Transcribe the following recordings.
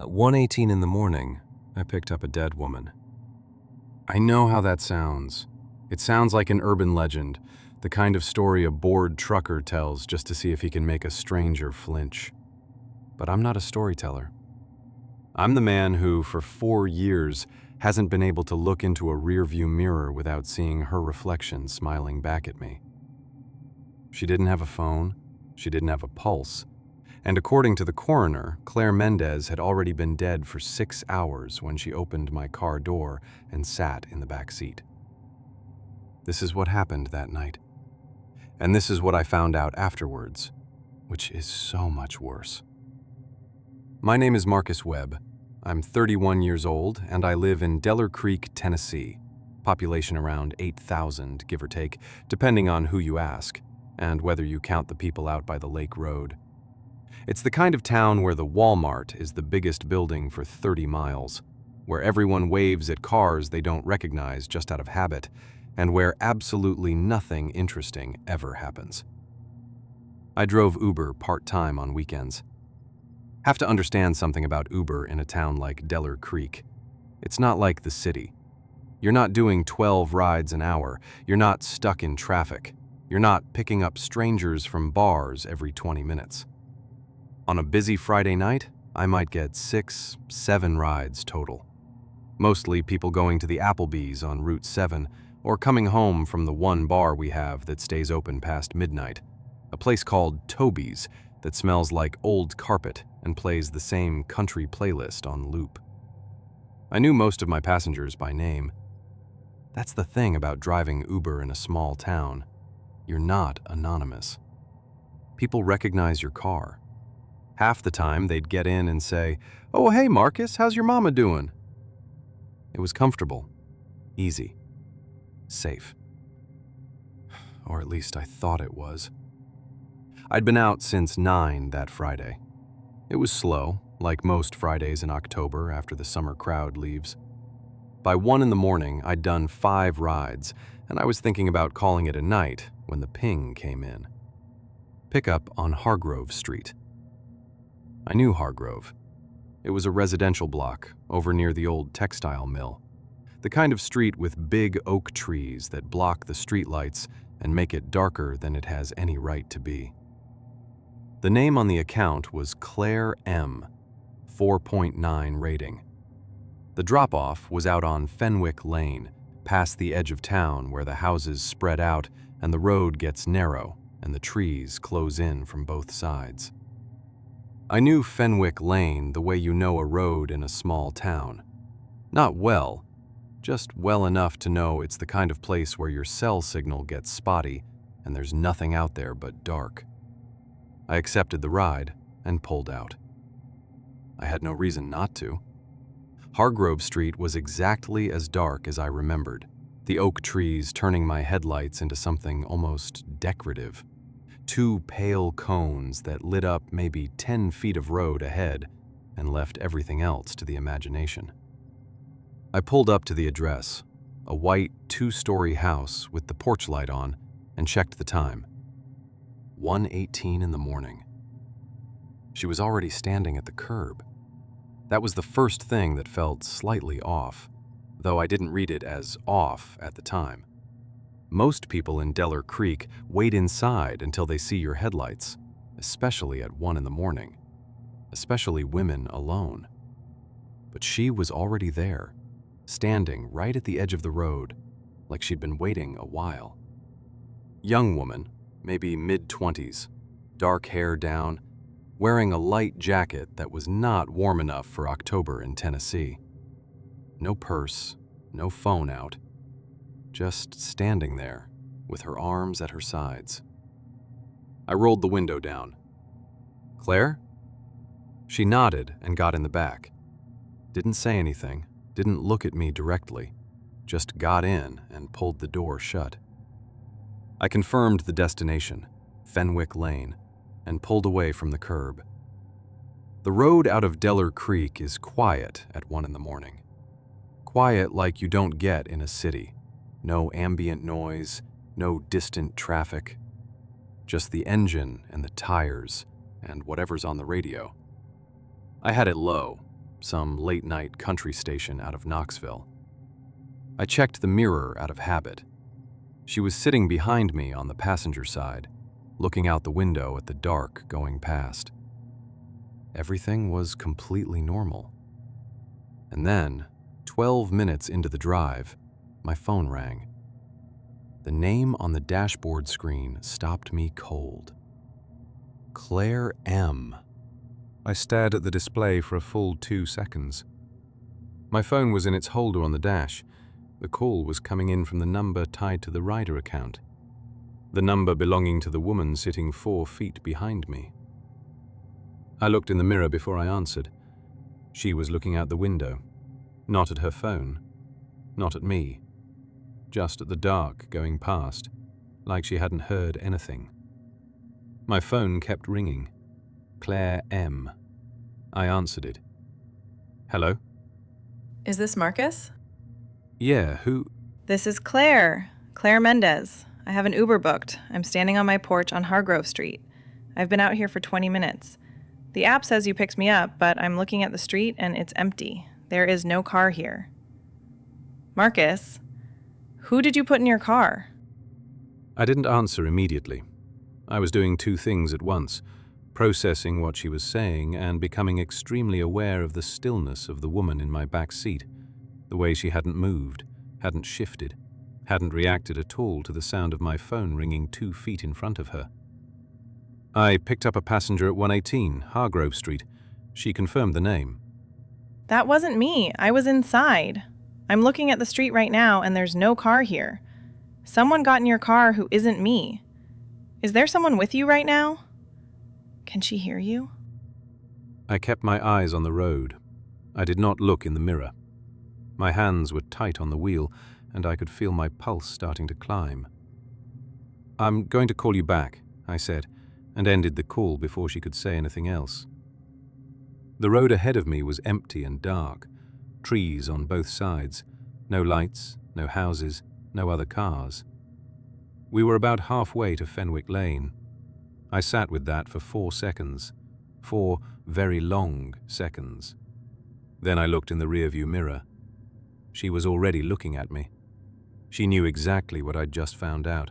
At 1:18 in the morning, I picked up a dead woman. I know how that sounds. It sounds like an urban legend, the kind of story a bored trucker tells just to see if he can make a stranger flinch. But I'm not a storyteller. I'm the man who, for 4 years, hasn't been able to look into a rearview mirror without seeing her reflection smiling back at me. She didn't have a phone, she didn't have a pulse, and according to the coroner, Claire Mendez had already been dead for 6 hours when she opened my car door and sat in the back seat. This is what happened that night. And this is what I found out afterwards, which is so much worse. My name is Marcus Webb. I'm 31 years old, and I live in Delaware Creek, Tennessee. Population around 8,000, give or take, depending on who you ask, and whether you count the people out by the lake road. It's the kind of town where the Walmart is the biggest building for 30 miles, where everyone waves at cars they don't recognize just out of habit, and where absolutely nothing interesting ever happens. I drove Uber part-time on weekends. Have to understand something about Uber in a town like Delaware Creek. It's not like the city. You're not doing 12 rides an hour. You're not stuck in traffic. You're not picking up strangers from bars every 20 minutes. On a busy Friday night, I might get 6, 7 rides total. Mostly people going to the Applebee's on Route 7 or coming home from the one bar we have that stays open past midnight, a place called Toby's that smells like old carpet and plays the same country playlist on loop. I knew most of my passengers by name. That's the thing about driving Uber in a small town. You're not anonymous. People recognize your car. Half the time, they'd get in and say, "Oh, hey, Marcus, how's your mama doing?" It was comfortable, easy, safe. Or at least I thought it was. I'd been out since 9 that Friday. It was slow, like most Fridays in October after the summer crowd leaves. By 1 in the morning, I'd done 5 rides, and I was thinking about calling it a night when the ping came in. Pickup on Hargrove Street. I knew Hargrove. It was a residential block over near the old textile mill, the kind of street with big oak trees that block the streetlights and make it darker than it has any right to be. The name on the account was Claire M., 4.9 rating. The drop-off was out on Fenwick Lane, past the edge of town where the houses spread out and the road gets narrow and the trees close in from both sides. I knew Fenwick Lane the way you know a road in a small town. Not well, just well enough to know it's the kind of place where your cell signal gets spotty and there's nothing out there but dark. I accepted the ride and pulled out. I had no reason not to. Hargrove Street was exactly as dark as I remembered, the oak trees turning my headlights into something almost decorative. 2 pale cones that lit up maybe 10 feet of road ahead and left everything else to the imagination. I pulled up to the address, a white 2-story house with the porch light on, and checked the time. 1:18 in the morning. She was already standing at the curb. That was the first thing that felt slightly off, though I didn't read it as off at the time. Most people in Delaware Creek wait inside until they see your headlights, especially at 1 in the morning, especially women alone. But she was already there, standing right at the edge of the road, like she'd been waiting a while. Young woman, maybe mid-20s, dark hair down, wearing a light jacket that was not warm enough for October in Tennessee. No purse, no phone out, just standing there with her arms at her sides. I rolled the window down. "Claire?" She nodded and got in the back. Didn't say anything, didn't look at me directly, just got in and pulled the door shut. I confirmed the destination, Fenwick Lane, and pulled away from the curb. The road out of Delaware Creek is quiet at 1 in the morning. Quiet like you don't get in a city. No ambient noise, no distant traffic. Just the engine and the tires and whatever's on the radio. I had it low, some late-night country station out of Knoxville. I checked the mirror out of habit. She was sitting behind me on the passenger side, looking out the window at the dark going past. Everything was completely normal. And then, 12 minutes into the drive, my phone rang. The name on the dashboard screen stopped me cold. Claire M. I stared at the display for a full 2 seconds. My phone was in its holder on the dash. The call was coming in from the number tied to the rider account. The number belonging to the woman sitting 4 feet behind me. I looked in the mirror before I answered. She was looking out the window, not at her phone, not at me, just at the dark going past, like she hadn't heard anything. My phone kept ringing. Claire M. I answered it. Hello? Is this Marcus? Yeah, who? This is Claire Mendez. I have an Uber booked. I'm standing on my porch on Hargrove Street. I've been out here for 20 minutes. The app says you picked me up, but I'm looking at the street and it's empty. There is no car here. Marcus, who did you put in your car? I didn't answer immediately. I was doing 2 things at once, processing what she was saying and becoming extremely aware of the stillness of the woman in my back seat, the way she hadn't moved, hadn't shifted, hadn't reacted at all to the sound of my phone ringing 2 feet in front of her. I picked up a passenger at 118 Hargrove Street. She confirmed the name. That wasn't me. I was inside. I'm looking at the street right now and there's no car here. Someone got in your car who isn't me. Is there someone with you right now? Can she hear you? I kept my eyes on the road. I did not look in the mirror. My hands were tight on the wheel, and I could feel my pulse starting to climb. I'm going to call you back, I said, and ended the call before she could say anything else. The road ahead of me was empty and dark, trees on both sides, no lights, no houses, no other cars. We were about halfway to Fenwick Lane. I sat with that for 4 seconds, 4 very long seconds. Then I looked in the rearview mirror. She was already looking at me. She knew exactly what I'd just found out.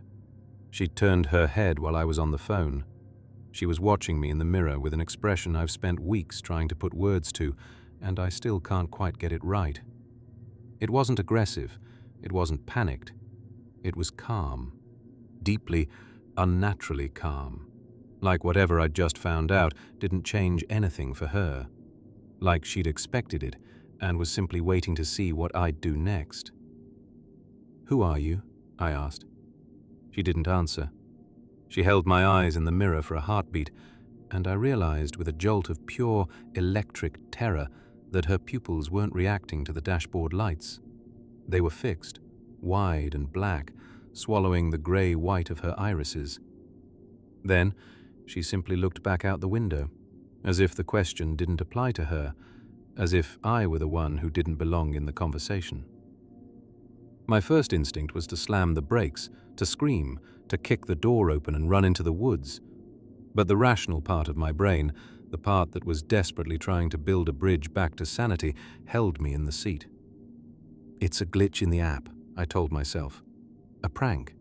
She'd turned her head while I was on the phone. She was watching me in the mirror with an expression I've spent weeks trying to put words to, and I still can't quite get it right. It wasn't aggressive. It wasn't panicked. It was calm. Deeply, unnaturally calm. Like whatever I'd just found out didn't change anything for her. Like she'd expected it and was simply waiting to see what I'd do next. "Who are you?" I asked. She didn't answer. She held my eyes in the mirror for a heartbeat, and I realized with a jolt of pure electric terror that her pupils weren't reacting to the dashboard lights. They were fixed, wide and black, swallowing the gray-white of her irises. Then, she simply looked back out the window, as if the question didn't apply to her, as if I were the one who didn't belong in the conversation. My first instinct was to slam the brakes, to scream, to kick the door open and run into the woods. But the rational part of my brain, the part that was desperately trying to build a bridge back to sanity, held me in the seat. It's a glitch in the app, I told myself. A prank,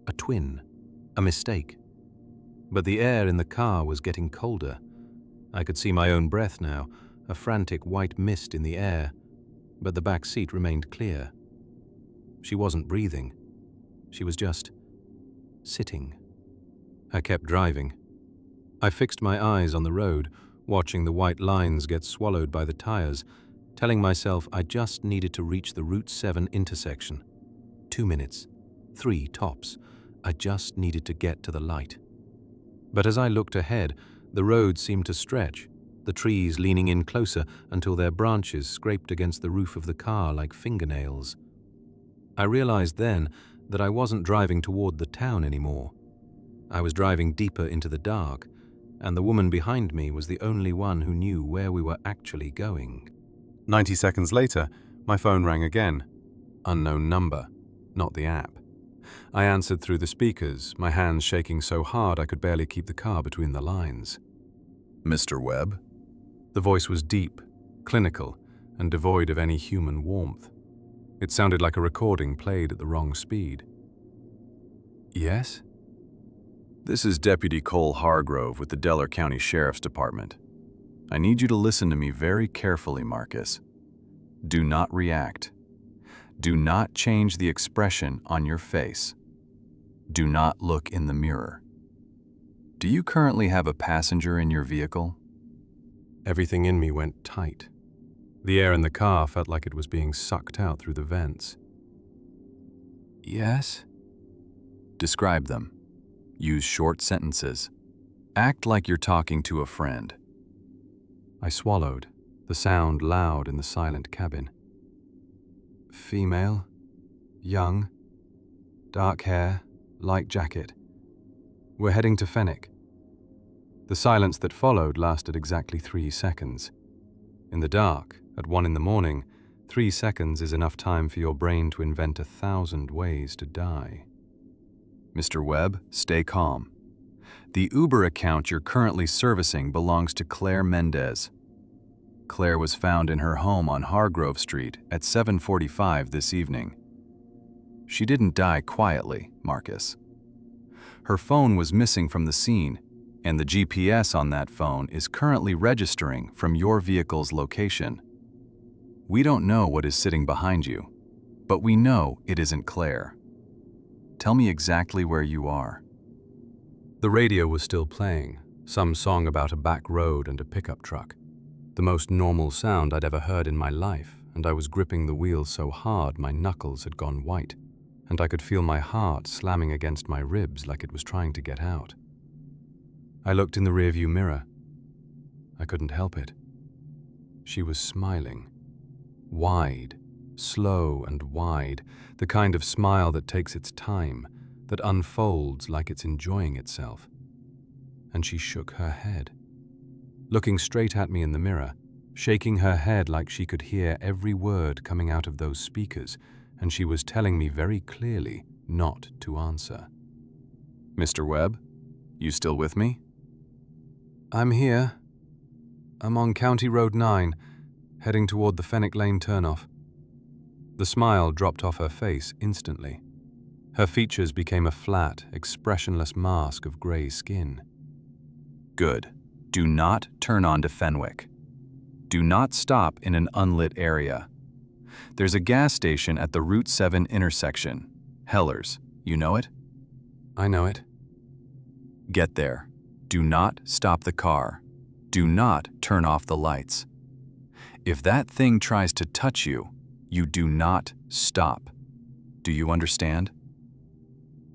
a twin, a mistake. But the air in the car was getting colder. I could see my own breath now, a frantic white mist in the air, but the back seat remained clear. She wasn't breathing. She was just sitting. I kept driving. I fixed my eyes on the road, watching the white lines get swallowed by the tires, telling myself I just needed to reach the Route 7 intersection. 2 minutes, 3 tops. I just needed to get to the light. But as I looked ahead, the road seemed to stretch, the trees leaning in closer until their branches scraped against the roof of the car like fingernails. I realized then that I wasn't driving toward the town anymore. I was driving deeper into the dark, and the woman behind me was the only one who knew where we were actually going. 90 seconds later, my phone rang again. Unknown number, not the app. I answered through the speakers, my hands shaking so hard I could barely keep the car between the lines. Mr. Webb? The voice was deep, clinical and devoid of any human warmth. It sounded like a recording played at the wrong speed. Yes? This is Deputy Cole Hargrove with the Delaware County Sheriff's Department. I need you to listen to me very carefully, Marcus. Do not react. Do not change the expression on your face. Do not look in the mirror. Do you currently have a passenger in your vehicle? Everything in me went tight. The air in the car felt like it was being sucked out through the vents. Yes? Describe them. Use short sentences. Act like you're talking to a friend. I swallowed, the sound loud in the silent cabin. Female, young, dark hair, light jacket. We're heading to Fenwick. The silence that followed lasted exactly 3 seconds. In the dark, at 1 a.m, 3 seconds is enough time for your brain to invent 1,000 ways to die. Mr. Webb, stay calm. The Uber account you're currently servicing belongs to Claire Mendez. Claire was found in her home on Hargrove Street at 7:45 this evening. She didn't die quietly, Marcus. Her phone was missing from the scene, and the GPS on that phone is currently registering from your vehicle's location. We don't know what is sitting behind you, but we know it isn't Claire. Tell me exactly where you are. The radio was still playing, some song about a back road and a pickup truck. The most normal sound I'd ever heard in my life, and I was gripping the wheel so hard my knuckles had gone white, and I could feel my heart slamming against my ribs like it was trying to get out. I looked in the rearview mirror. I couldn't help it. She was smiling. Wide, slow and wide, the kind of smile that takes its time, that unfolds like it's enjoying itself. And she shook her head, looking straight at me in the mirror, shaking her head like she could hear every word coming out of those speakers, and she was telling me very clearly not to answer. Mr. Webb, you still with me? I'm here. I'm on County Road 9, heading toward the Fenwick Lane turnoff. The smile dropped off her face instantly. Her features became a flat, expressionless mask of gray skin. Good. Do not turn onto Fenwick. Do not stop in an unlit area. There's a gas station at the Route 7 intersection. Heller's. You know it? I know it. Get there. Do not stop the car. Do not turn off the lights. If that thing tries to touch you, you do not stop. Do you understand?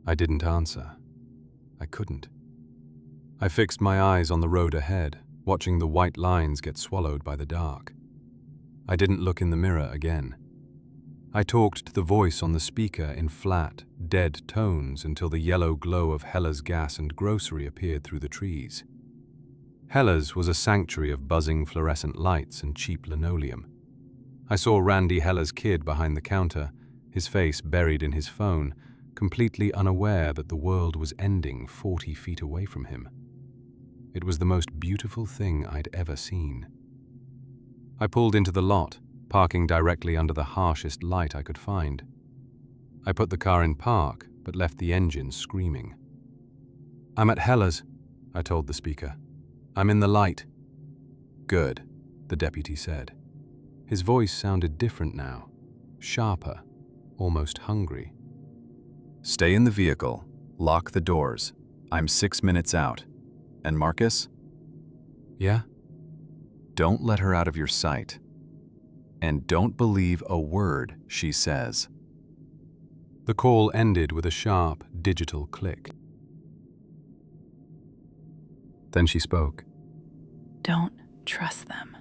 I didn't answer. I couldn't. I fixed my eyes on the road ahead, watching the white lines get swallowed by the dark. I didn't look in the mirror again. I talked to the voice on the speaker in flat, dead tones until the yellow glow of Heller's gas and grocery appeared through the trees. Heller's was a sanctuary of buzzing fluorescent lights and cheap linoleum. I saw Randy Heller's kid behind the counter, his face buried in his phone, completely unaware that the world was ending 40 feet away from him. It was the most beautiful thing I'd ever seen. I pulled into the lot, parking directly under the harshest light I could find. I put the car in park, but left the engine screaming. I'm at Heller's, I told the speaker. I'm in the light. Good, the deputy said. His voice sounded different now, sharper, almost hungry. Stay in the vehicle, lock the doors. I'm 6 minutes out. And Marcus? Yeah? Don't let her out of your sight. And don't believe a word she says. The call ended with a sharp, digital click. Then she spoke. Don't trust them.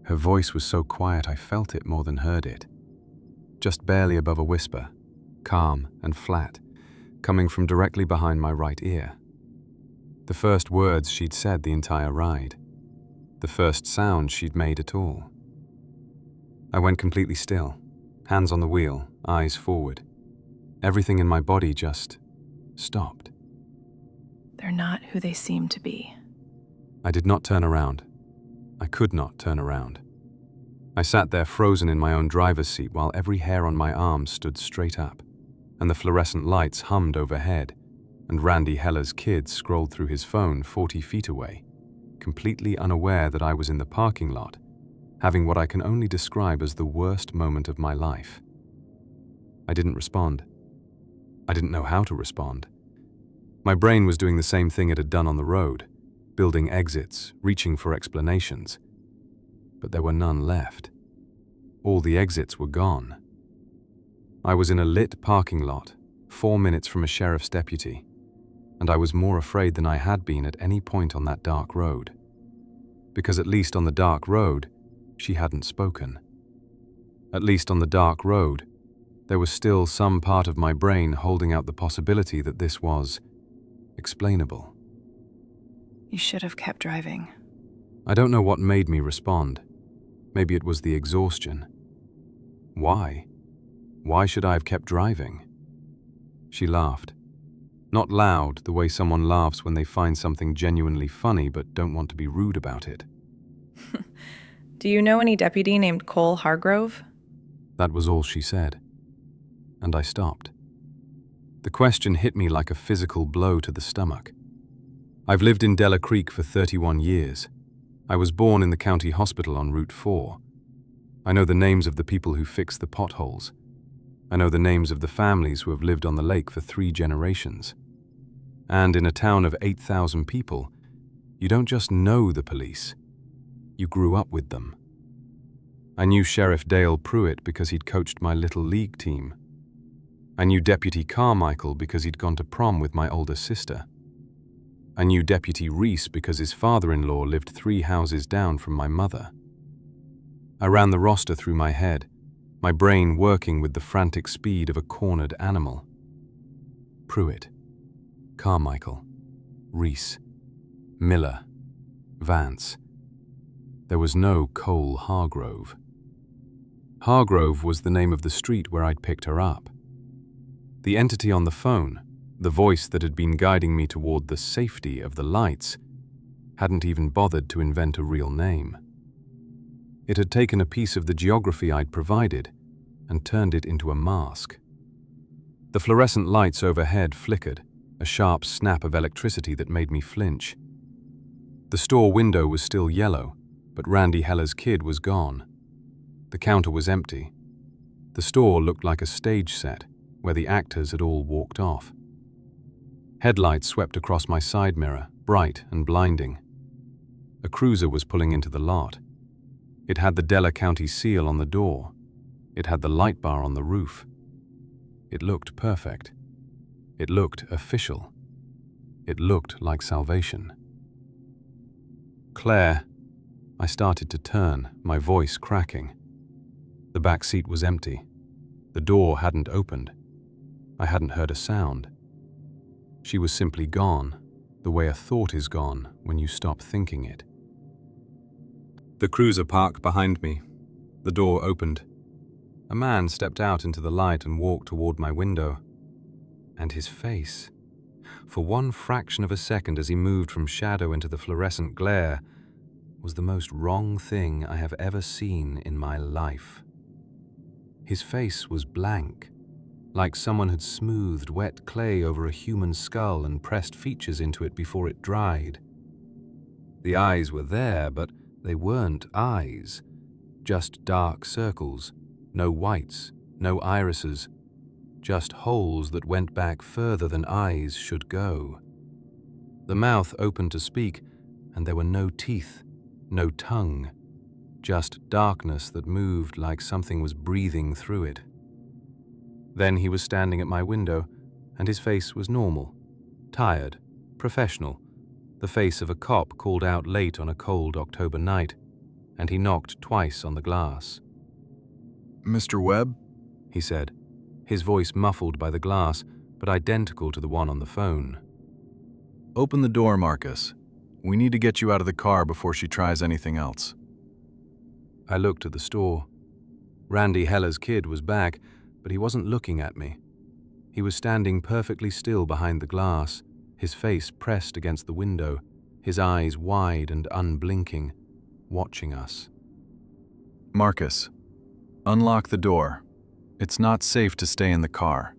Her voice was so quiet I felt it more than heard it. Just barely above a whisper, calm and flat, coming from directly behind my right ear. The first words she'd said the entire ride. The first sound she'd made at all. I went completely still, hands on the wheel, eyes forward. Everything in my body just stopped. They're not who they seem to be. I did not turn around. I could not turn around. I sat there frozen in my own driver's seat while every hair on my arm stood straight up, and the fluorescent lights hummed overhead, and Randy Heller's kid scrolled through his phone 40 feet away, completely unaware that I was in the parking lot, having what I can only describe as the worst moment of my life. I didn't respond. I didn't know how to respond. My brain was doing the same thing it had done on the road, building exits, reaching for explanations. But there were none left. All the exits were gone. I was in a lit parking lot, 4 minutes from a sheriff's deputy, and I was more afraid than I had been at any point on that dark road. Because at least on the dark road, she hadn't spoken. At least on the dark road, there was still some part of my brain holding out the possibility that this was explainable. You should have kept driving. I don't know what made me respond. Maybe it was the exhaustion. Why? Why should I have kept driving? She laughed. Not loud, the way someone laughs when they find something genuinely funny but don't want to be rude about it. Do you know any deputy named Cole Hargrove? That was all she said. And I stopped. The question hit me like a physical blow to the stomach. I've lived in Della Creek for 31 years. I was born in the county hospital on Route 4. I know the names of the people who fix the potholes. I know the names of the families who have lived on the lake for 3 generations. And in a town of 8,000 people, you don't just know the police. You grew up with them. I knew Sheriff Dale Pruitt because he'd coached my little league team. I knew Deputy Carmichael because he'd gone to prom with my older sister. I knew Deputy Reese because his father-in-law lived 3 houses down from my mother. I ran the roster through my head, my brain working with the frantic speed of a cornered animal. Pruitt, Carmichael, Reese, Miller, Vance. There was no Cole Hargrove. Hargrove was the name of the street where I'd picked her up. The entity on the phone, the voice that had been guiding me toward the safety of the lights, hadn't even bothered to invent a real name. It had taken a piece of the geography I'd provided and turned it into a mask. The fluorescent lights overhead flickered, a sharp snap of electricity that made me flinch. The store window was still yellow, but Randy Heller's kid was gone. The counter was empty. The store looked like a stage set where the actors had all walked off. Headlights swept across my side mirror, bright and blinding. A cruiser was pulling into the lot. It had the Della County seal on the door. It had the light bar on the roof. It looked perfect. It looked official. It looked like salvation. Claire. I started to turn, my voice cracking. The back seat was empty. The door hadn't opened. I hadn't heard a sound. She was simply gone, the way a thought is gone when you stop thinking it. The cruiser parked behind me. The door opened. A man stepped out into the light and walked toward my window. And his face. For one fraction of a second as he moved from shadow into the fluorescent glare, was the most wrong thing I have ever seen in my life. His face was blank, like someone had smoothed wet clay over a human skull and pressed features into it before it dried. The eyes were there, but they weren't eyes, just dark circles, no whites, no irises, just holes that went back further than eyes should go. The mouth opened to speak, and there were no teeth, no tongue, just darkness that moved like something was breathing through it. Then he was standing at my window, and his face was normal, tired, professional, the face of a cop called out late on a cold October night, and he knocked twice on the glass. "Mr. Webb?" he said, his voice muffled by the glass, but identical to the one on the phone. "Open the door, Marcus. We need to get you out of the car before she tries anything else." I looked at the store. Randy Heller's kid was back, but he wasn't looking at me. He was standing perfectly still behind the glass, his face pressed against the window, his eyes wide and unblinking, watching us. Marcus, unlock the door. It's not safe to stay in the car.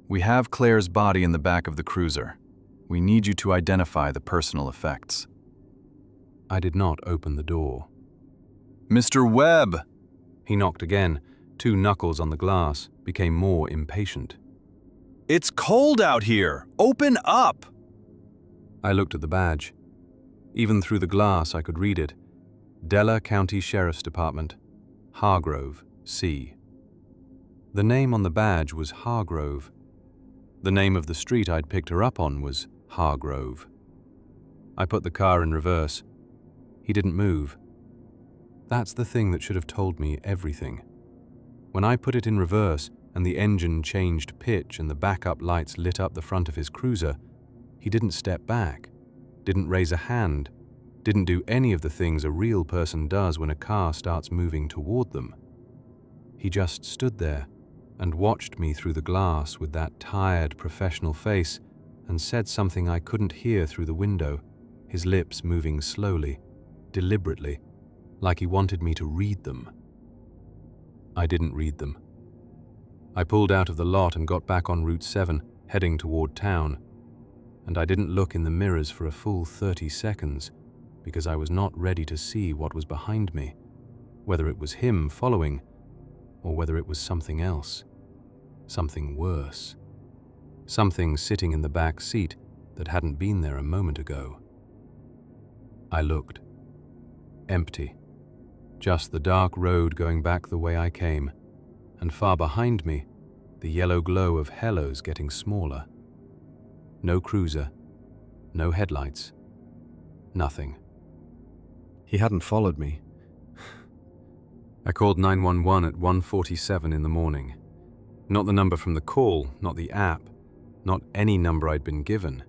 We have Claire's body in the back of the cruiser. We need you to identify the personal effects. I did not open the door. Mr. Webb! He knocked again. 2 knuckles on the glass, became more impatient. It's cold out here! Open up! I looked at the badge. Even through the glass I could read it. Della County Sheriff's Department, Hargrove, C. The name on the badge was Hargrove. The name of the street I'd picked her up on was Hargrove. I put the car in reverse. He didn't move. That's the thing that should have told me everything. When I put it in reverse and the engine changed pitch and the backup lights lit up the front of his cruiser, he didn't step back, didn't raise a hand, didn't do any of the things a real person does when a car starts moving toward them. He just stood there and watched me through the glass with that tired professional face and said something I couldn't hear through the window, his lips moving slowly, deliberately, like he wanted me to read them. I didn't read them. I pulled out of the lot and got back on Route 7, heading toward town, and I didn't look in the mirrors for a full 30 seconds because I was not ready to see what was behind me, whether it was him following or whether it was something else, something worse, something sitting in the back seat that hadn't been there a moment ago. I looked. Empty. Just the dark road going back the way I came, and far behind me, the yellow glow of Hellos getting smaller. No cruiser, no headlights, nothing. He hadn't followed me. I called 911 at 1:47 in the morning. Not the number from the call, not the app, not any number I'd been given.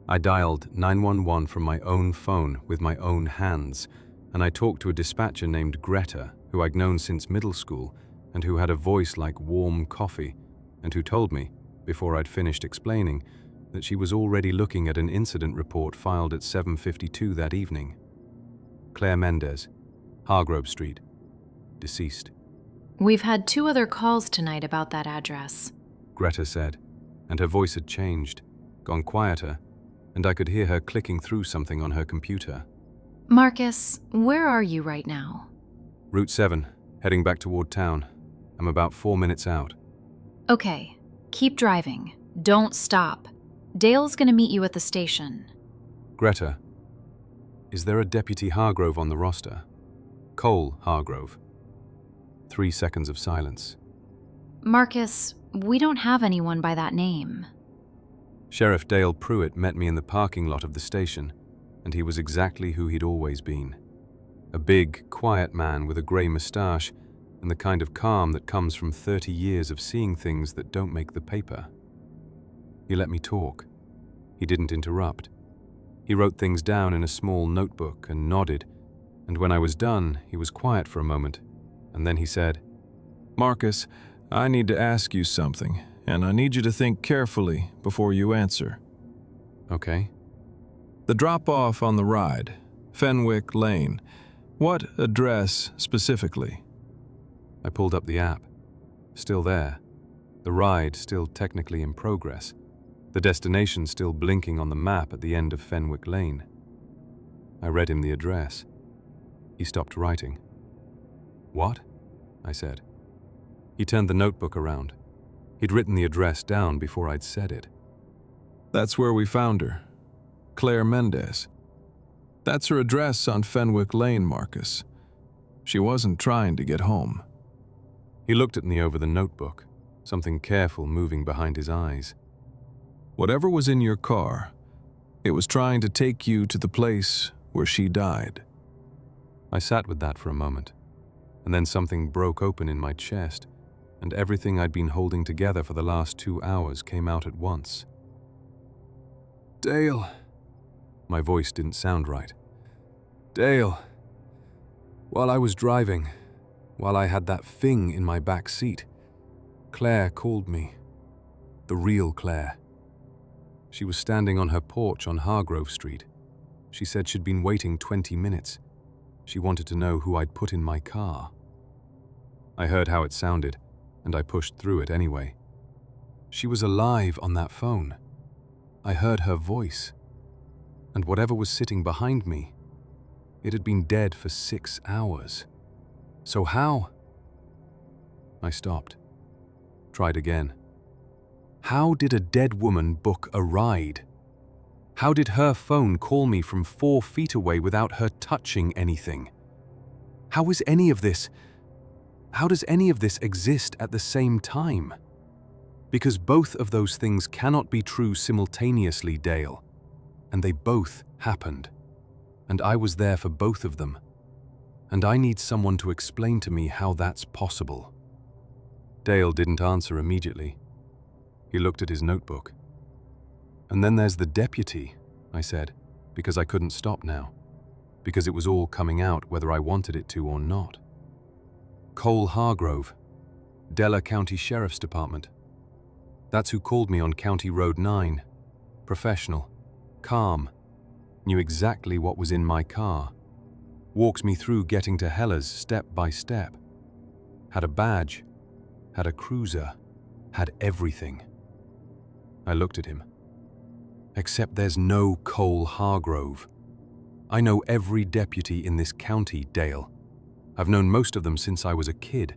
I dialed 911 from my own phone with my own hands, and I talked to a dispatcher named Greta, who I'd known since middle school, and who had a voice like warm coffee, and who told me, before I'd finished explaining, that she was already looking at an incident report filed at 7:52 that evening. Claire Mendez, Hargrove Street, deceased. We've had 2 other calls tonight about that address, Greta said, and her voice had changed, gone quieter, and I could hear her clicking through something on her computer. Marcus, where are you right now? Route 7, heading back toward town. I'm about 4 minutes out. Okay, keep driving. Don't stop. Dale's gonna meet you at the station. Greta, is there a Deputy Hargrove on the roster? Cole Hargrove. 3 seconds of silence. Marcus, we don't have anyone by that name. Sheriff Dale Pruitt met me in the parking lot of the station, and he was exactly who he'd always been. A big, quiet man with a grey moustache and the kind of calm that comes from 30 years of seeing things that don't make the paper. He let me talk. He didn't interrupt. He wrote things down in a small notebook and nodded, and when I was done, he was quiet for a moment, and then he said, Marcus, I need to ask you something, and I need you to think carefully before you answer. Okay. The drop-off on the ride, Fenwick Lane, what address specifically? I pulled up the app. Still there. The ride still technically in progress. The destination still blinking on the map at the end of Fenwick Lane. I read him the address. He stopped writing. What? I said. He turned the notebook around. He'd written the address down before I'd said it. That's where we found her. Claire Mendez. That's her address on Fenwick Lane, Marcus. She wasn't trying to get home. He looked at me over the notebook, something careful moving behind his eyes. Whatever was in your car, it was trying to take you to the place where she died. I sat with that for a moment, and then something broke open in my chest, and everything I'd been holding together for the last 2 hours came out at once. Dale. My voice didn't sound right. Dale. While I was driving, while I had that thing in my back seat, Claire called me. The real Claire. She was standing on her porch on Hargrove Street. She said she'd been waiting 20 minutes. She wanted to know who I'd put in my car. I heard how it sounded, and I pushed through it anyway. She was alive on that phone. I heard her voice. And whatever was sitting behind me, it had been dead for 6 hours. So how? I stopped. Tried again. How did a dead woman book a ride? How did her phone call me from 4 feet away without her touching anything? How does any of this exist at the same time? Because both of those things cannot be true simultaneously, Dale. And they both happened. And I was there for both of them. And I need someone to explain to me how that's possible. Dale didn't answer immediately. He looked at his notebook. And then there's the deputy, I said, because I couldn't stop now. Because it was all coming out whether I wanted it to or not. Cole Hargrove, Della County Sheriff's Department. That's who called me on County Road 9. Professional, calm, knew exactly what was in my car. Walks me through getting to Hella's step by step. Had a badge, had a cruiser, had everything. I looked at him. Except there's no Cole Hargrove. I know every deputy in this county, Dale. I've known most of them since I was a kid.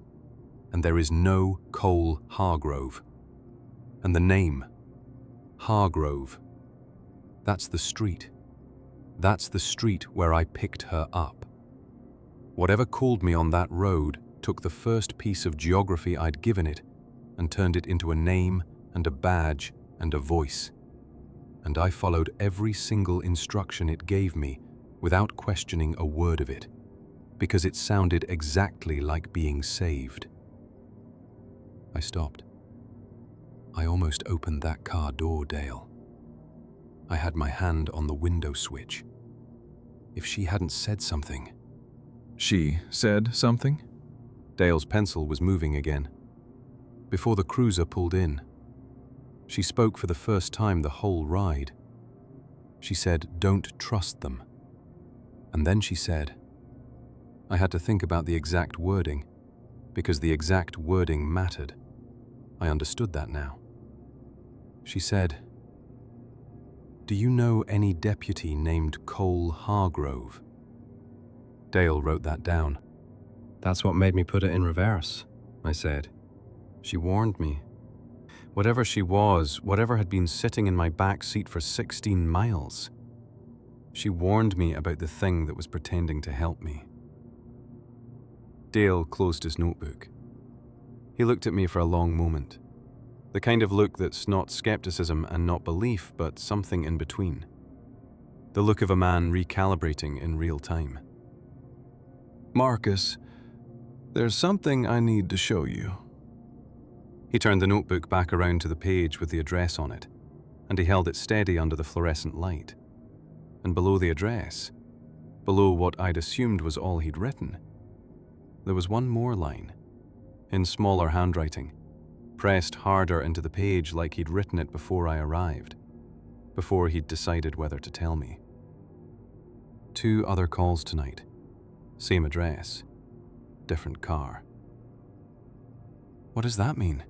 And there is no Cole Hargrove. And the name, Hargrove, that's the street. That's the street where I picked her up. Whatever called me on that road took the first piece of geography I'd given it and turned it into a name and a badge and a voice. And I followed every single instruction it gave me without questioning a word of it, because it sounded exactly like being saved. I stopped. I almost opened that car door, Dale. I had my hand on the window switch. If she hadn't said something... She said something? Dale's pencil was moving again. Before the cruiser pulled in, she spoke for the first time the whole ride. She said, "Don't trust them." And then she said... I had to think about the exact wording, because the exact wording mattered. I understood that now. She said, "Do you know any deputy named Cole Hargrove?" Dale wrote that down. "That's what made me put it in reverse," I said. "She warned me. Whatever she was, whatever had been sitting in my back seat for 16 miles. She warned me about the thing that was pretending to help me." Dale closed his notebook. He looked at me for a long moment. The kind of look that's not skepticism and not belief, but something in between. The look of a man recalibrating in real time. "Marcus, there's something I need to show you." He turned the notebook back around to the page with the address on it, and he held it steady under the fluorescent light. And below the address, below what I'd assumed was all he'd written, there was one more line, in smaller handwriting, pressed harder into the page like he'd written it before I arrived, before he'd decided whether to tell me. 2 other calls tonight, same address, different car. "What does that mean?"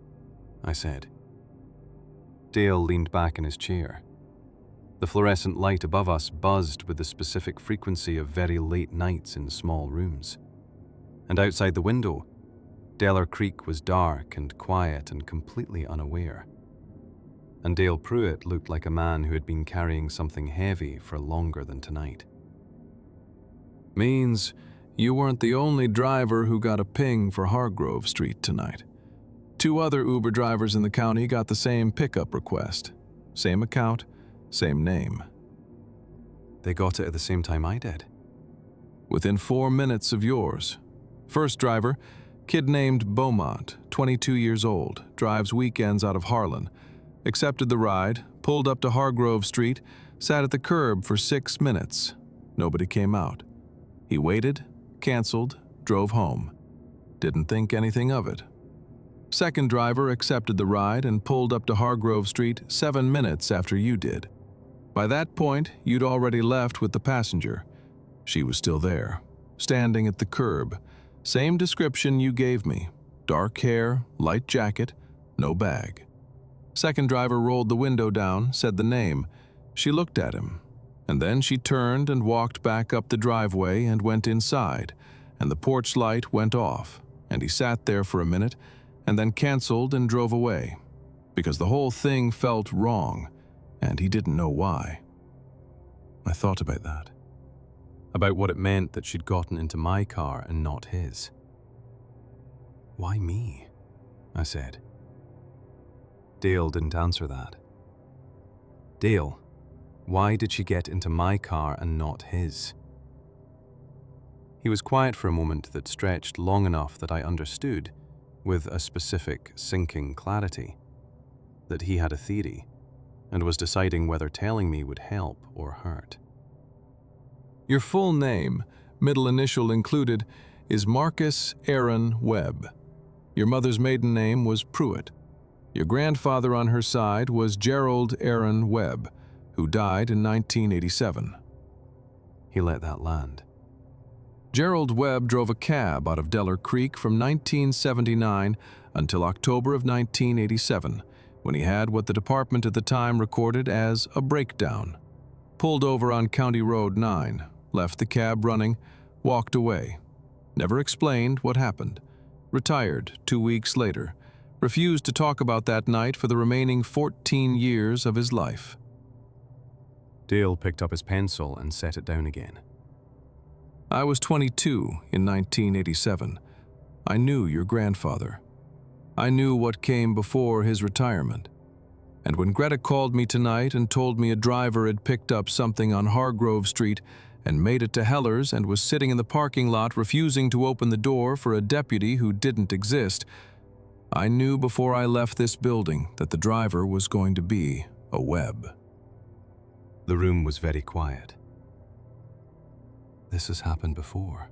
I said. Dale leaned back in his chair. The fluorescent light above us buzzed with the specific frequency of very late nights in small rooms. And outside the window, Deller Creek was dark and quiet and completely unaware. And Dale Pruitt looked like a man who had been carrying something heavy for longer than tonight. "Means you weren't the only driver who got a ping for Hargrove Street tonight. 2 other Uber drivers in the county got the same pickup request. Same account, same name." "They got it at the same time I did?" "Within 4 minutes of yours. First driver, kid named Beaumont, 22 years old, drives weekends out of Harlan. Accepted the ride, pulled up to Hargrove Street, sat at the curb for 6 minutes. Nobody came out. He waited, canceled, drove home. Didn't think anything of it. Second driver accepted the ride and pulled up to Hargrove Street 7 minutes after you did. By that point, you'd already left with the passenger. She was still there, standing at the curb. Same description you gave me. dark hair, light jacket, no bag. Second driver rolled the window down, said the name. She looked at him, and then she turned and walked back up the driveway and went inside, and the porch light went off, and he sat there for a minute and then canceled and drove away, because the whole thing felt wrong, and he didn't know why. I thought about that. About what it meant that she'd gotten into my car and not his. Why me? I said. Dale didn't answer that. Dale, why did she get into my car and not his? He was quiet for a moment that stretched long enough that I understood, with a specific sinking clarity, that he had a theory and was deciding whether telling me would help or hurt. Your full name, middle initial included, is Marcus Aaron Webb. Your mother's maiden name was Pruitt. Your grandfather on her side was Gerald Aaron Webb, who died in 1987. He let that land. Gerald Webb drove a cab out of Deller Creek from 1979 until October of 1987, when he had what the department at the time recorded as a breakdown. Pulled over on County Road 9, left the cab running, walked away. Never explained what happened. Retired 2 weeks later. Refused to talk about that night for the remaining 14 years of his life. Dale picked up his pencil and set it down again. I was 22 in 1987. I knew your grandfather. I knew what came before his retirement. And when Greta called me tonight and told me a driver had picked up something on Hargrove Street and made it to Heller's and was sitting in the parking lot refusing to open the door for a deputy who didn't exist, I knew before I left this building that the driver was going to be a Webb. The room was very quiet. This has happened before.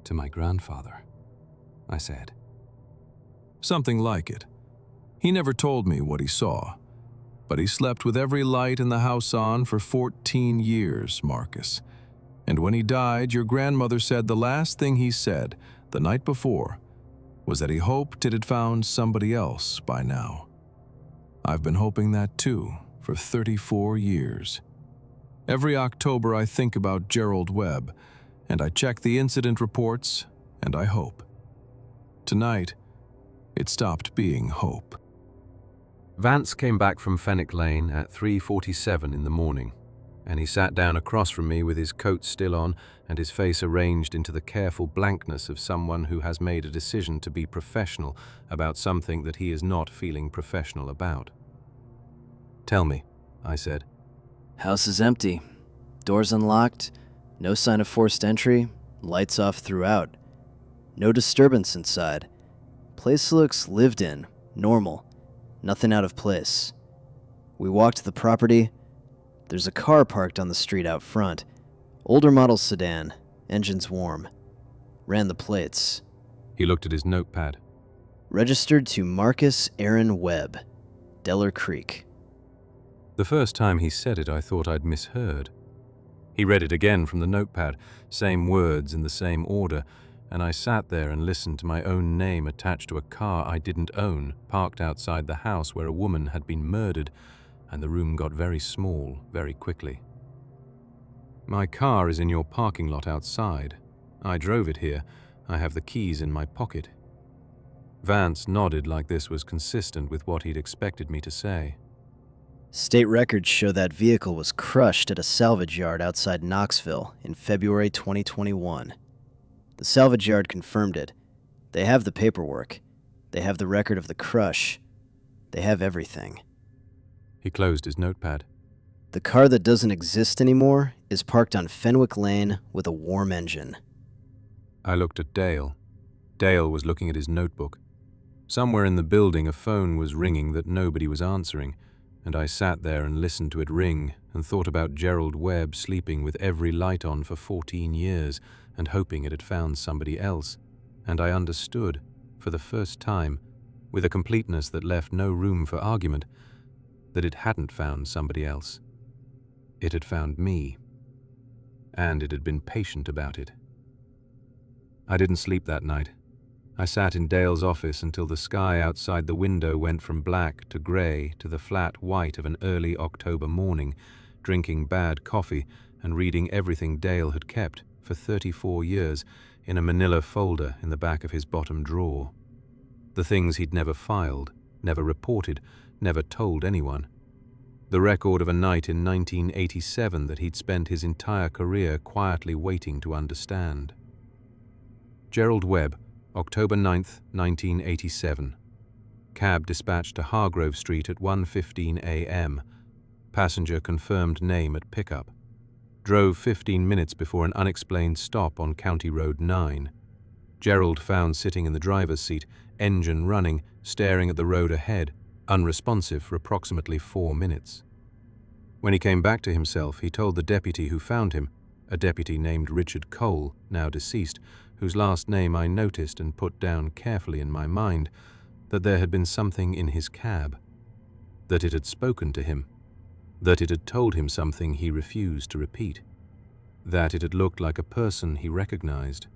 To my grandfather, I said. Something like it. He never told me what he saw, but he slept with every light in the house on for 14 years, Marcus. And when he died, your grandmother said the last thing he said, the night before, was that he hoped it had found somebody else by now. I've been hoping that too, for 34 years. Every October I think about Gerald Webb, and I check the incident reports, and I hope. Tonight, it stopped being hope. Vance came back from Fenwick Lane at 3:47 in the morning, and he sat down across from me with his coat still on and his face arranged into the careful blankness of someone who has made a decision to be professional about something that he is not feeling professional about. "Tell me," I said. House is empty. Doors unlocked. No sign of forced entry. Lights off throughout. No disturbance inside. Place looks lived in, normal. Nothing out of place. We walked the property. There's a car parked on the street out front. Older model sedan. Engine's warm. Ran the plates. He looked at his notepad. Registered to Marcus Aaron Webb, Deller Creek. The first time he said it, I thought I'd misheard. He read it again from the notepad, same words in the same order, and I sat there and listened to my own name attached to a car I didn't own, parked outside the house where a woman had been murdered, and the room got very small very quickly. "My car is in your parking lot outside. I drove it here. I have the keys in my pocket." Vance nodded like this was consistent with what he'd expected me to say. State records show that vehicle was crushed at a salvage yard outside Knoxville in February 2021. The salvage yard confirmed it. They have the paperwork. They have the record of the crush. They have everything. He closed his notepad. The car that doesn't exist anymore is parked on Fenwick Lane with a warm engine. I looked at Dale. Dale was looking at his notebook. Somewhere in the building a phone was ringing that nobody was answering, and I sat there and listened to it ring and thought about Gerald Webb sleeping with every light on for 14 years and hoping it had found somebody else, and I understood, for the first time, with a completeness that left no room for argument, that it hadn't found somebody else. It had found me, and it had been patient about it. I didn't sleep that night. I sat in Dale's office until the sky outside the window went from black to grey to the flat white of an early October morning, drinking bad coffee and reading everything Dale had kept for 34 years in a manila folder in the back of his bottom drawer. The things he'd never filed, never reported, never told anyone. The record of a night in 1987 that he'd spent his entire career quietly waiting to understand. Gerald Webb, October 9th, 1987. Cab dispatched to Hargrove Street at 1:15 a.m. Passenger confirmed name at pickup. Drove 15 minutes before an unexplained stop on County Road 9. Gerald found sitting in the driver's seat, engine running, staring at the road ahead, unresponsive for approximately 4 minutes. When he came back to himself, he told the deputy who found him, a deputy named Richard Cole, now deceased, whose last name I noticed and put down carefully in my mind, that there had been something in his cab, that it had spoken to him, that it had told him something he refused to repeat, that it had looked like a person he recognized.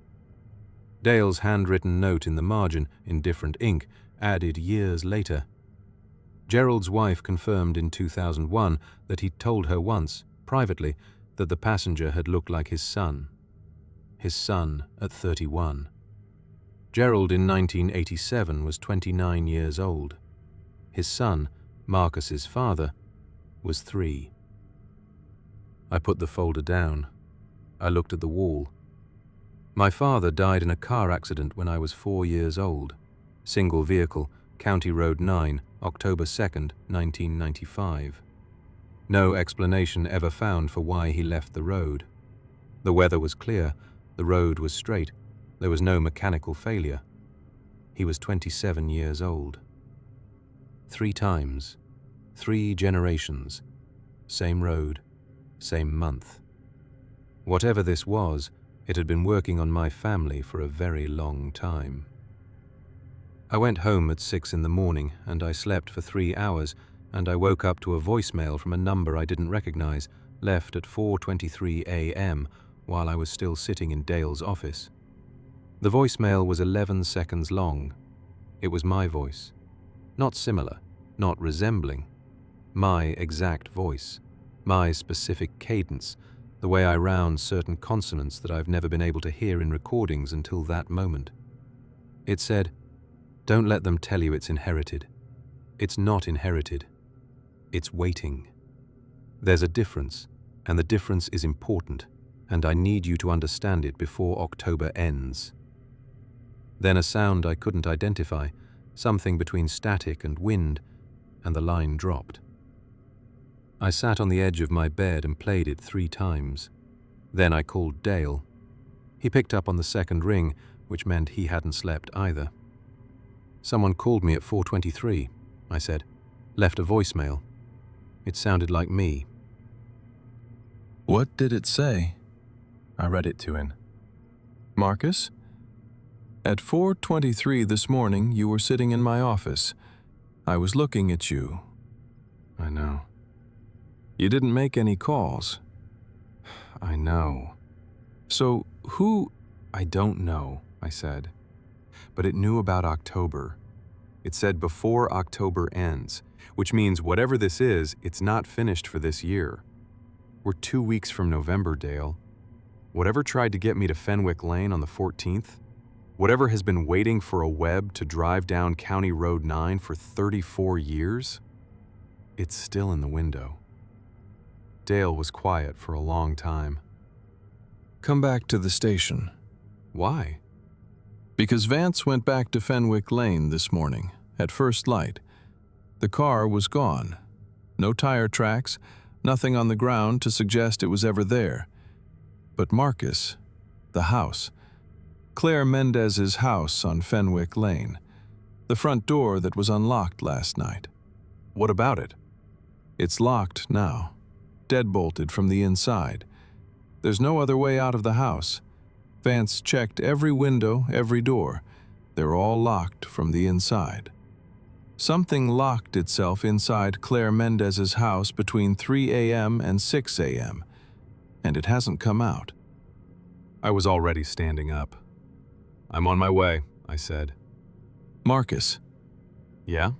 Dale's handwritten note in the margin, in different ink, added years later. Gerald's wife confirmed in 2001 that he'd told her once, privately, that the passenger had looked like his son. His son at 31. Gerald in 1987 was 29 years old. His son, Marcus's father, was 3. I put the folder down. I looked at the wall. My father died in a car accident when I was 4 years old. Single vehicle, County Road 9, October 2nd, 1995. No explanation ever found for why he left the road. The weather was clear, the road was straight, there was no mechanical failure. He was 27 years old. 3 times, 3 generations, same road, same month. Whatever this was, it had been working on my family for a very long time. I went home at 6 in the morning and I slept for 3 hours, and I woke up to a voicemail from a number I didn't recognize, left at 4:23 a.m. while I was still sitting in Dale's office. The voicemail was 11 seconds long. It was my voice. Not similar, not resembling. My exact voice. My specific cadence, the way I round certain consonants that I've never been able to hear in recordings until that moment. It said, "Don't let them tell you it's inherited. It's not inherited. It's waiting. There's a difference, and the difference is important, and I need you to understand it before October ends." Then a sound I couldn't identify, something between static and wind, and the line dropped. I sat on the edge of my bed and played it 3 times. Then I called Dale. He picked up on the second ring, which meant he hadn't slept either. "Someone called me at 4:23, I said. Left a voicemail. It sounded like me. What did it say? I read it to him. Marcus? At 4:23 this morning, you were sitting in my office. I was looking at you. I know. You didn't make any calls. I know. So who? I don't know, I said. But it knew about October. It said before October ends, which means whatever this is, it's not finished for this year. We're 2 weeks from November, Dale. Whatever tried to get me to Fenwick Lane on the 14th, whatever has been waiting for a Webb to drive down County Road 9 for 34 years, it's still in the window. Dale was quiet for a long time. Come back to the station. Why? Because Vance went back to Fenwick Lane this morning, at first light. The car was gone. No tire tracks, nothing on the ground to suggest it was ever there. But Marcus, the house, Claire Mendez's house on Fenwick Lane, the front door that was unlocked last night. What about it? It's locked now, deadbolted from the inside. There's no other way out of the house. Vance checked every window, every door. They're all locked from the inside. Something locked itself inside Claire Mendez's house between 3 a.m. and 6 a.m., and it hasn't come out. I was already standing up. I'm on my way, I said. Marcus, Yeah?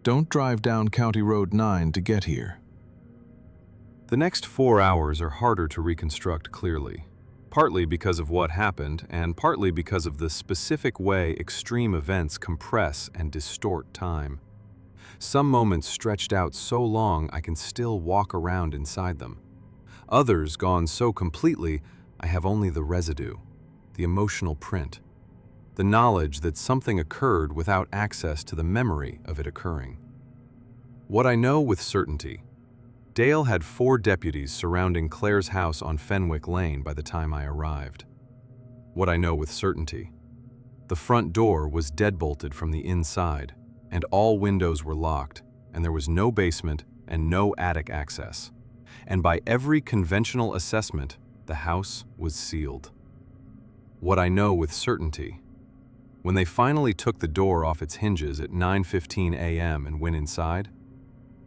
don't drive down County Road 9 to get here. The next 4 hours are harder to reconstruct clearly, partly because of what happened and partly because of the specific way extreme events compress and distort time. Some moments stretched out so long I can still walk around inside them. Others gone so completely I have only the residue, the emotional print, the knowledge that something occurred without access to the memory of it occurring. What I know with certainty: Dale had 4 deputies surrounding Claire's house on Fenwick Lane by the time I arrived. What I know with certainty: the front door was deadbolted from the inside, and all windows were locked, and there was no basement and no attic access. And by every conventional assessment, the house was sealed. What I know with certainty: when they finally took the door off its hinges at 9:15 a.m. and went inside,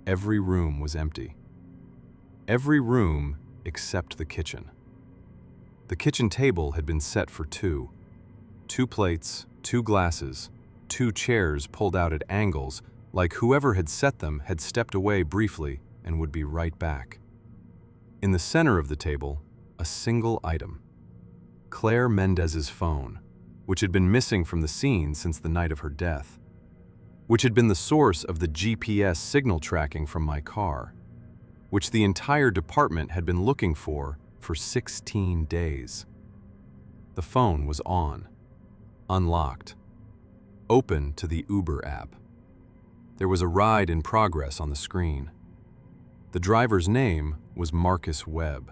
every room was empty. Every room except the kitchen. The kitchen table had been set for 2. 2 plates, 2 glasses, 2 chairs pulled out at angles, like whoever had set them had stepped away briefly and would be right back. In the center of the table, a single item: Claire Mendez's phone, which had been missing from the scene since the night of her death, which had been the source of the GPS signal tracking from my car, which the entire department had been looking for 16 days. The phone was on, unlocked, open to the Uber app. There was a ride in progress on the screen. The driver's name was Marcus Webb.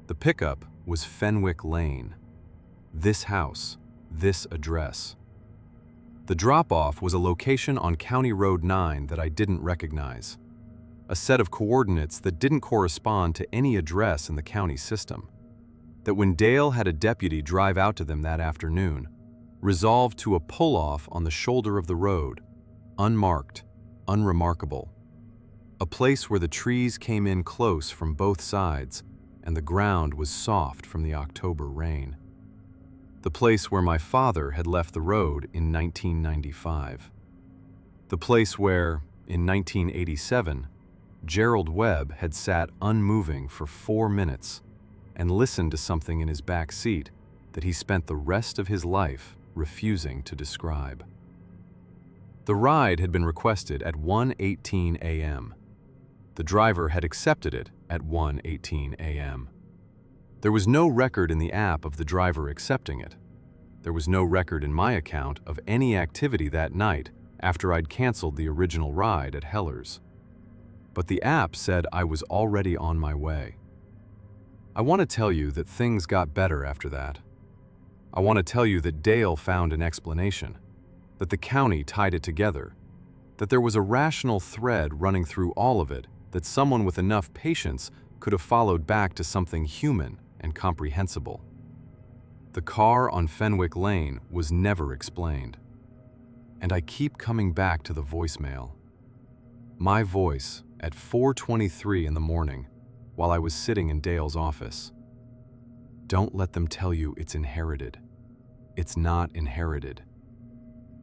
The pickup was Fenwick Lane. This house, this address. The drop-off was a location on County Road 9 that I didn't recognize, a set of coordinates that didn't correspond to any address in the county system, that when Dale had a deputy drive out to them that afternoon, resolved to a pull-off on the shoulder of the road, unmarked, unremarkable, a place where the trees came in close from both sides and the ground was soft from the October rain. The place where my father had left the road in 1995. The place where, in 1987, Gerald Webb had sat unmoving for 4 minutes and listened to something in his back seat that he spent the rest of his life refusing to describe. The ride had been requested at 1:18 a.m. The driver had accepted it at 1:18 a.m. There was no record in the app of the driver accepting it. There was no record in my account of any activity that night after I'd canceled the original ride at Heller's. But the app said I was already on my way. I want to tell you that things got better after that. I want to tell you that Dale found an explanation, that the county tied it together, that there was a rational thread running through all of it that someone with enough patience could have followed back to something human and comprehensible. The car on Fenwick Lane was never explained. And I keep coming back to the voicemail. My voice at 4:23 in the morning while I was sitting in Dale's office. Don't let them tell you it's inherited. It's not inherited.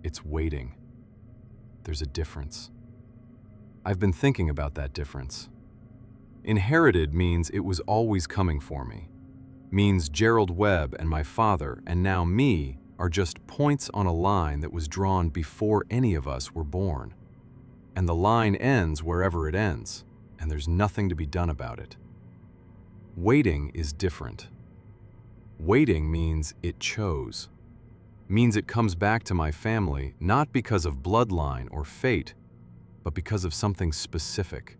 It's waiting. There's a difference. I've been thinking about that difference. Inherited means it was always coming for me. Means Gerald Webb and my father and now me are just points on a line that was drawn before any of us were born. And the line ends wherever it ends, and there's nothing to be done about it. Waiting is different. Waiting means it chose. Means it comes back to my family not because of bloodline or fate, but because of something specific.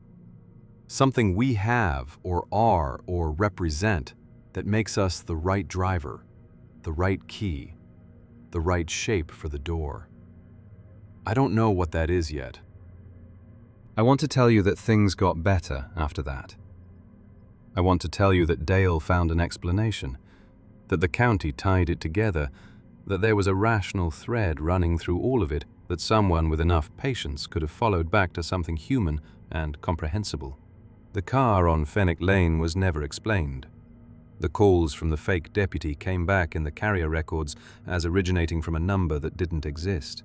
Something we have or are or represent that makes us the right driver, the right key, the right shape for the door. I don't know what that is yet. I want to tell you that things got better after that. I want to tell you that Dale found an explanation, that the county tied it together, that there was a rational thread running through all of it that someone with enough patience could have followed back to something human and comprehensible. The car on Fenwick Lane was never explained. The calls from the fake deputy came back in the carrier records as originating from a number that didn't exist.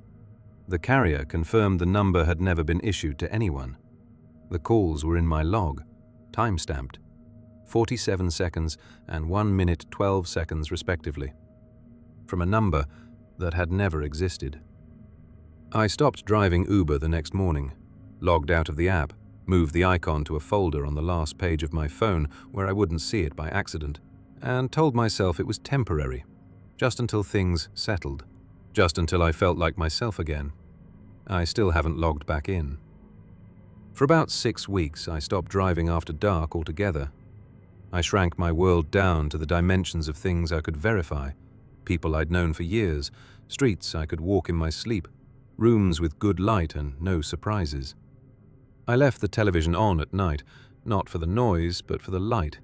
The carrier confirmed the number had never been issued to anyone. The calls were in my log, time-stamped, 47 seconds and 1 minute 12 seconds respectively, from a number that had never existed. I stopped driving Uber the next morning, logged out of the app, moved the icon to a folder on the last page of my phone where I wouldn't see it by accident, and told myself it was temporary, just until things settled, just until I felt like myself again. I still haven't logged back in. For about 6 weeks, I stopped driving after dark altogether. I shrank my world down to the dimensions of things I could verify, people I'd known for years, streets I could walk in my sleep, rooms with good light and no surprises. I left the television on at night, not for the noise, but for the light,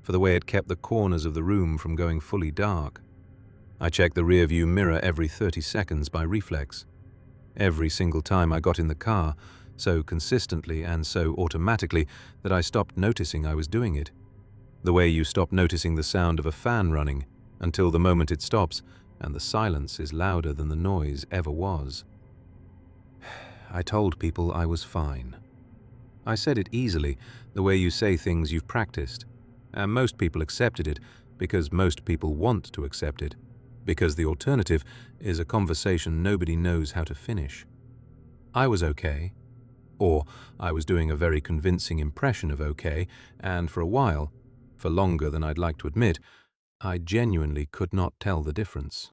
for the way it kept the corners of the room from going fully dark. I checked the rearview mirror every 30 seconds by reflex. Every single time I got in the car, so consistently and so automatically that I stopped noticing I was doing it. The way you stop noticing the sound of a fan running until the moment it stops and the silence is louder than the noise ever was. I told people I was fine. I said it easily, the way you say things you've practiced, and most people accepted it because most people want to accept it, because the alternative is a conversation nobody knows how to finish. I was okay, or I was doing a very convincing impression of okay, and for a while, for longer than I'd like to admit, I genuinely could not tell the difference.